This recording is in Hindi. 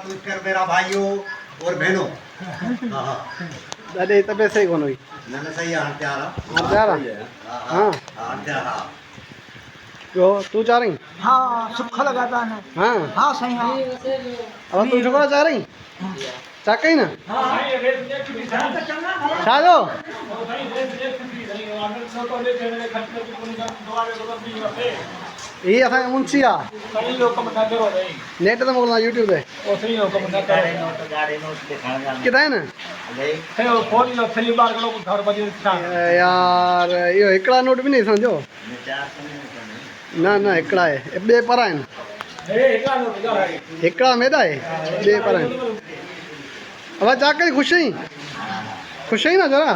तू कर मेरा भाइयों और बहनों। दादी तबे सही कौन हुई ना सही है हत्यारा। हत्यारा हाँ हत्यारा। जो तू चाह रही हाँ सुखा लगाता है हाँ हाँ सही हाँ अब तू छोकरा चाह रही चाह कहीं ना चाह दो ये असां मुंशी आहे नेट ते मोकिलियां यूट्यूब ते किथां आहिनि यार इहो हिकिड़ा नोट बि न सम्झो न न हिकिड़ा आहे ॿिए पर आहिनि हिकिड़ा मेदा आहे ॿिए पर आहिनि अब चाह करी ख़ुशि आहीं न जरा